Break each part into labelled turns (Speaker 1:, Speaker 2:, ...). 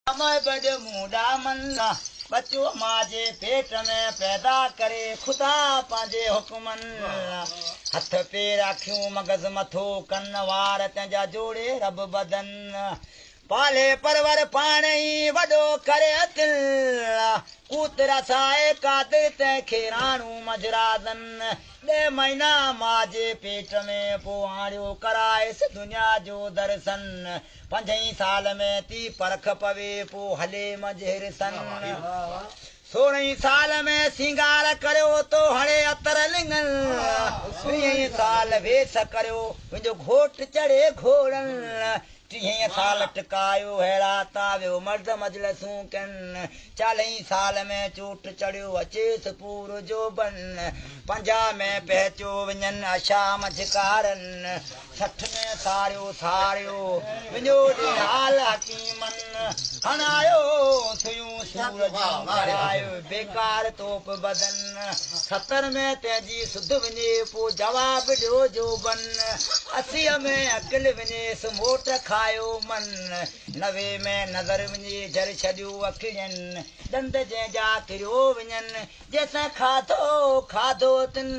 Speaker 1: मैं बड़ मुंडा मन्ना बच्चो माजे पेट में पैदा करे खुदा पांजे हुक्मन हथ पेर अखियूं मगज़ मथो कन वार तंहिंजा जोड़े रब बदन पाले परवर पाण ई वॾो करे दिल कूतरा साए कादिर तंहिंखे राणू मजरादन 2 महीना माजे पेट में पोइ आणियो कराएसि दुनिया जो दर्शन 5 साल में ती परख पवे पोइ हले मजहिर सन 16 साल में सिंगार करियो तो हणे अतर लिंगन 20 साल वेस करियो मुंहिंजो घोट चढ़े घोड़न 30 साल टिकायो हेड़ा तावियो मर्द मजलसूं कनि 40 साल में चोट चढ़ियो अचेसि पूरो जो बन 50 में पहुचो वञनि आशा मझकारनि 60 में सारियो मुंहिंजो हाल हकीमन हणायो सुयूं सूरज करायो बेकार तोप बदन 70 में तेजी सुध वञे पोइ जवाब ॾियो जो बन 80 में अकिल वञेसि मोट खायो मन 90 में नज़र वञे जर छॾियो अखियुनि ॾंद जंहिंजा किरियो वञनि जंहिंसां खाधो तिन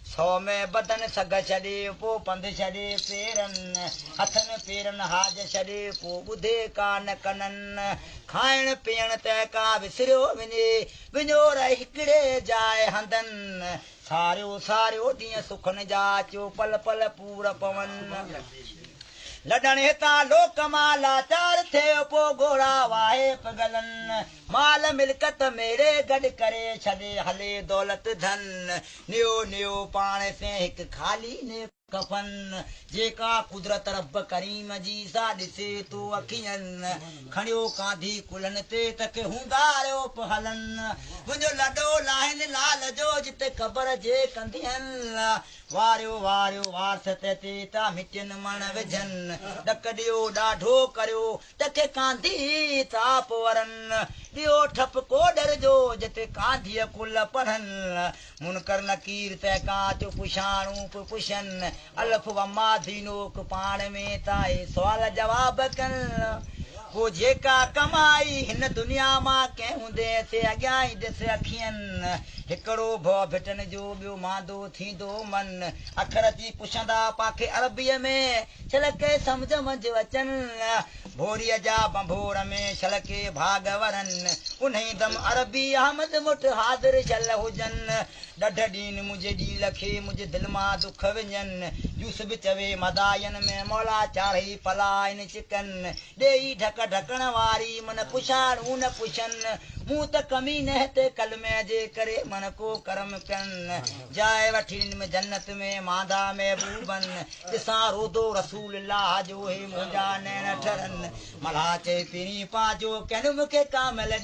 Speaker 1: 100 में बदन सग छॾे पोइ पंधु छॾे पेरनि हथनि पेरनि हाज छॾे पोइ ॿुधे कान कननि खाइण पीअण तंहिंखां विसरियो वञे विञोर हिकिड़े जाइ हंधनि सारियो ॾींहं सुखनि जा अचो पल पल पूर पवनि लॾण हितां लोक मां लाचार थियो पोइ घोड़ा वाहे पगलनि माल मिल्कत मेरे गॾु करे छॾे हले दौलत धन नियो पाण से हिकु खाली ने कफन जेका कुदरत रब करीम जी सा ॾिसे तो अखियुनि खणियो कांधी कुलनि ते तक हूंदारियो हलनि मुंहिंजो लॾो लाहिनि लाल जो जिते ख़बर जे कंदियनि वारियो वारस ते ता मिटियुनि मण विझनि ॾक ॾियो ॾाढो करियो तखे कांधी ताप वरनि ॾियो ठप कोडर जो जिते कांधीअ कुल पढ़नि मुनकर नकीर तंहिंखां चो पुछाणू पुछनि अलफ वमा दीनोक पाण में ताए सवाल जवाब कनि पोइ जेका कमाई हिन दुनिया मां कंहिं हूंदे से अॻियां ई ॾिस अखियुनि हिकिड़ो भउ भिटनि जो ॿियो मांदो थींदो मन अखर अची पुछंदा पाखे अरबीअ में छलके सम्झ मंझि अचनि भोरीअ जा बंभोर में छलके भाग वरनि उन दम अरबी अहमद मुठ हाज़िर छल हुजनि ॾढ ॾींहं मुंहिंजे ॾींहुं लखे मुंहिंजे दिलि मां दुख विझनि जूस बि चवे मदायनि में मौला चाढ़ी पलाइनि चिकन ॾेई ढकण वारी मन पुछाणू न पुछनि मूं त कमी न हिते कलमे जे करे मन को करम कनि जाइ वठी में जन्नत में मांदा महबूबनि ॾिसां रोदो रसूल अल्लाह जो हे मुंहिंजा नैन ठरनि मल्हा चए पहिरीं पांजो कनि मूंखे कामल ॾे